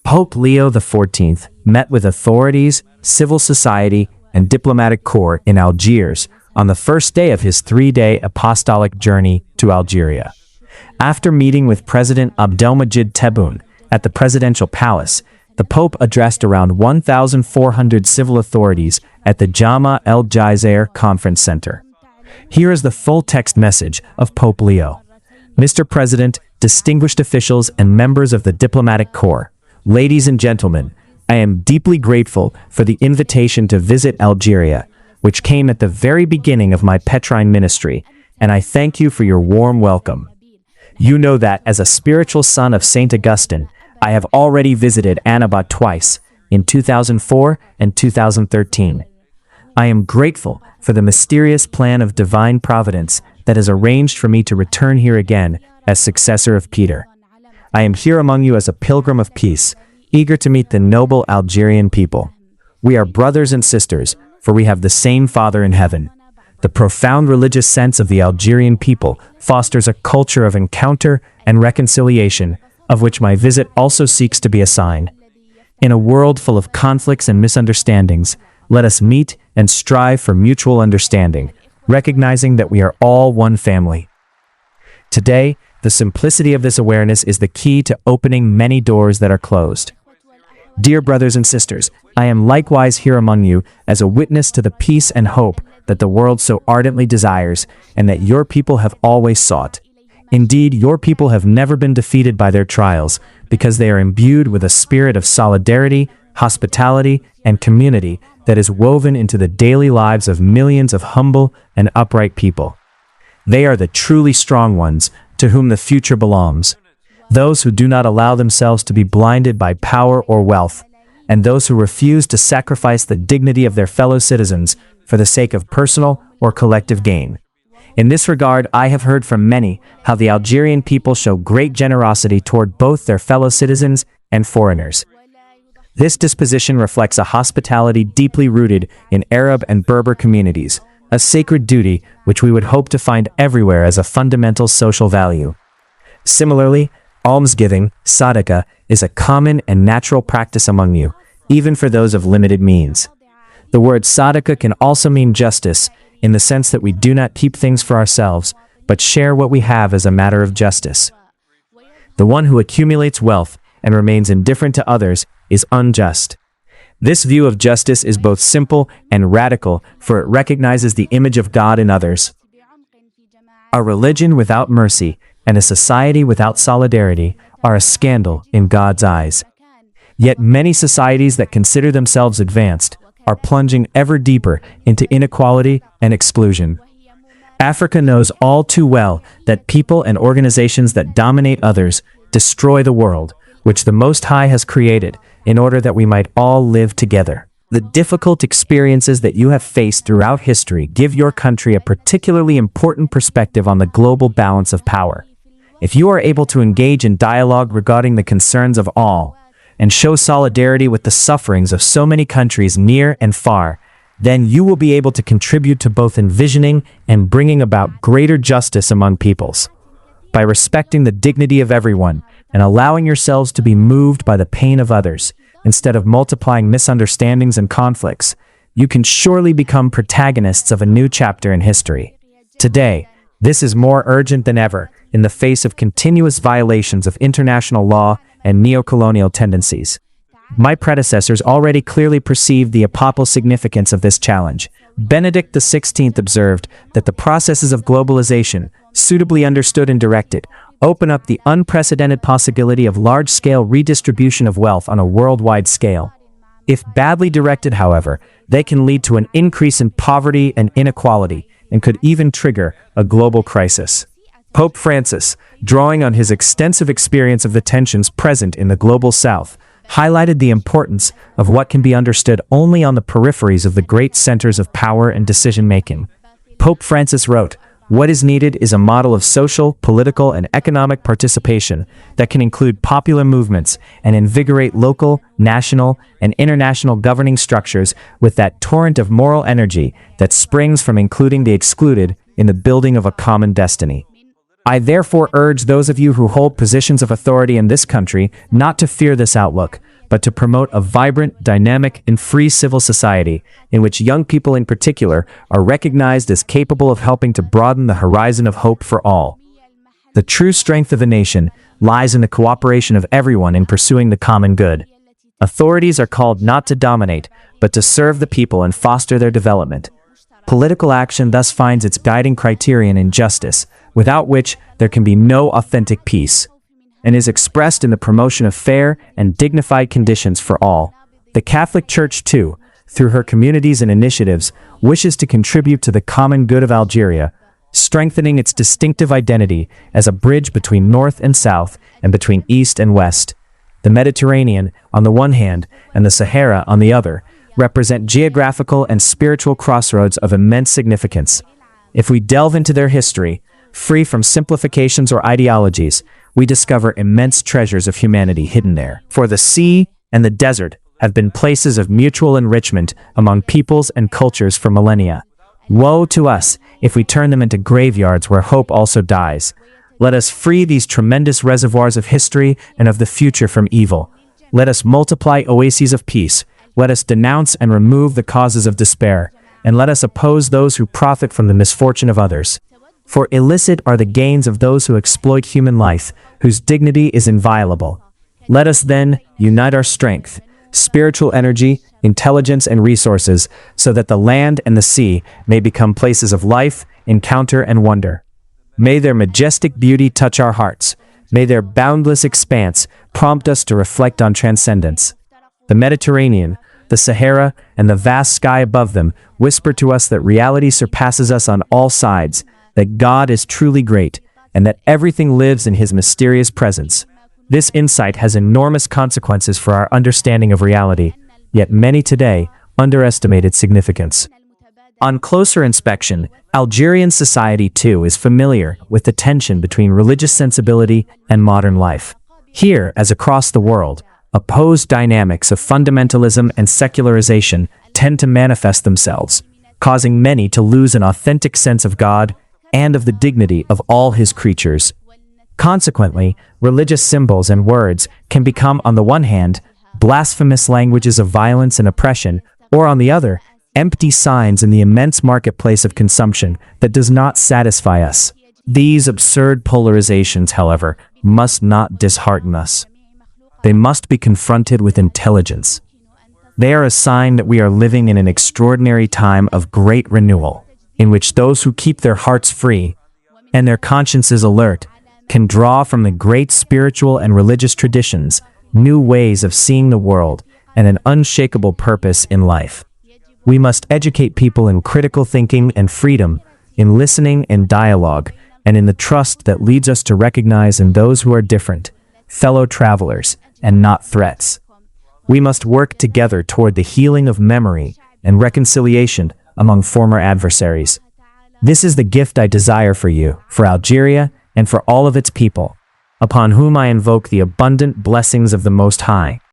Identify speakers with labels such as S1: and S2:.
S1: Pope Leo XIV met with authorities, civil society, and diplomatic corps in Algiers on the first day of his 3-day apostolic journey to Algeria. After meeting with President Abdelmajid Tebboune at the presidential palace, the Pope addressed around 1,400 civil authorities at the Jama El Jazer Conference Center. Here is the full text message of Pope Leo. Mr. President, distinguished officials and members of the diplomatic corps, ladies and gentlemen, I am deeply grateful for the invitation to visit Algeria, which came at the very beginning of my Petrine ministry, and I thank you for your warm welcome. You know that as a spiritual son of Saint Augustine, I have already visited Annaba twice, in 2004 and 2013. I am grateful for the mysterious plan of divine providence that has arranged for me to return here again as successor of Peter. I am here among you as a pilgrim of peace, eager to meet the noble Algerian people. We are brothers and sisters, for we have the same Father in heaven. The profound religious sense of the Algerian people fosters a culture of encounter and reconciliation, of which my visit also seeks to be a sign. In a world full of conflicts and misunderstandings, let us meet and strive for mutual understanding, recognizing that we are all one family. Today, the simplicity of this awareness is the key to opening many doors that are closed. Dear brothers and sisters, I am likewise here among you as a witness to the peace and hope that the world so ardently desires and that your people have always sought. Indeed, your people have never been defeated by their trials because they are imbued with a spirit of solidarity, hospitality, and community that is woven into the daily lives of millions of humble and upright people. They are the truly strong ones to whom the future belongs, those who do not allow themselves to be blinded by power or wealth, and those who refuse to sacrifice the dignity of their fellow citizens for the sake of personal or collective gain. In this regard, I have heard from many how the Algerian people show great generosity toward both their fellow citizens and foreigners. This disposition reflects a hospitality deeply rooted in Arab and Berber communities, a sacred duty which we would hope to find everywhere as a fundamental social value. Similarly, almsgiving, sadaqah, is a common and natural practice among you, even for those of limited means. The word sadaqah can also mean justice, in the sense that we do not keep things for ourselves, but share what we have as a matter of justice. The one who accumulates wealth and remains indifferent to others is unjust. This view of justice is both simple and radical, for it recognizes the image of God in others. A religion without mercy and a society without solidarity are a scandal in God's eyes. Yet many societies that consider themselves advanced are plunging ever deeper into inequality and exclusion. Africa knows all too well that people and organizations that dominate others destroy the world, which the Most High has created, in order that we might all live together. The difficult experiences that you have faced throughout history give your country a particularly important perspective on the global balance of power. If you are able to engage in dialogue regarding the concerns of all, and show solidarity with the sufferings of so many countries near and far, then you will be able to contribute to both envisioning and bringing about greater justice among peoples. By respecting the dignity of everyone and allowing yourselves to be moved by the pain of others, instead of multiplying misunderstandings and conflicts, you can surely become protagonists of a new chapter in history. Today, this is more urgent than ever in the face of continuous violations of international law and neo-colonial tendencies. My predecessors already clearly perceived the epochal significance of this challenge. Benedict XVI observed that the processes of globalization, suitably understood and directed, open up the unprecedented possibility of large-scale redistribution of wealth on a worldwide scale. If badly directed, however, they can lead to an increase in poverty and inequality, and could even trigger a global crisis. Pope Francis, drawing on his extensive experience of the tensions present in the global south, highlighted the importance of what can be understood only on the peripheries of the great centers of power and decision-making. Pope Francis wrote, "What is needed is a model of social, political, and economic participation that can include popular movements and invigorate local, national, and international governing structures with that torrent of moral energy that springs from including the excluded in the building of a common destiny." I therefore urge those of you who hold positions of authority in this country not to fear this outlook, but to promote a vibrant, dynamic, and free civil society in which young people in particular are recognized as capable of helping to broaden the horizon of hope for all. The true strength of a nation lies in the cooperation of everyone in pursuing the common good. Authorities are called not to dominate, but to serve the people and foster their development. Political action thus finds its guiding criterion in justice, without which there can be no authentic peace, and is expressed in the promotion of fair and dignified conditions for all. The Catholic Church, too, through her communities and initiatives, wishes to contribute to the common good of Algeria, strengthening its distinctive identity as a bridge between North and South and between East and West. The Mediterranean, on the one hand, and the Sahara, on the other, represent geographical and spiritual crossroads of immense significance. If we delve into their history, free from simplifications or ideologies, we discover immense treasures of humanity hidden there. For the sea and the desert have been places of mutual enrichment among peoples and cultures for millennia. Woe to us if we turn them into graveyards where hope also dies. Let us free these tremendous reservoirs of history and of the future from evil. Let us multiply oases of peace. Let us denounce and remove the causes of despair, and let us oppose those who profit from the misfortune of others. For illicit are the gains of those who exploit human life, whose dignity is inviolable. Let us then unite our strength, spiritual energy, intelligence, and resources, so that the land and the sea may become places of life, encounter, and wonder. May their majestic beauty touch our hearts. May their boundless expanse prompt us to reflect on transcendence. The Mediterranean, the Sahara, and the vast sky above them whisper to us that reality surpasses us on all sides, that God is truly great, and that everything lives in His mysterious presence. This insight has enormous consequences for our understanding of reality, yet many today underestimate its significance. On closer inspection, Algerian society too is familiar with the tension between religious sensibility and modern life. Here, as across the world, opposed dynamics of fundamentalism and secularization tend to manifest themselves, causing many to lose an authentic sense of God and of the dignity of all His creatures. Consequently, religious symbols and words can become, on the one hand, blasphemous languages of violence and oppression, or on the other, empty signs in the immense marketplace of consumption that does not satisfy us. These absurd polarizations, however, must not dishearten us. They must be confronted with intelligence. They are a sign that we are living in an extraordinary time of great renewal, in which those who keep their hearts free and their consciences alert can draw from the great spiritual and religious traditions new ways of seeing the world and an unshakable purpose in life. We must educate people in critical thinking and freedom, in listening and dialogue, and in the trust that leads us to recognize in those who are different, fellow travelers, and not threats. We must work together toward the healing of memory and reconciliation among former adversaries. This is the gift I desire for you, for Algeria, and for all of its people, upon whom I invoke the abundant blessings of the Most High.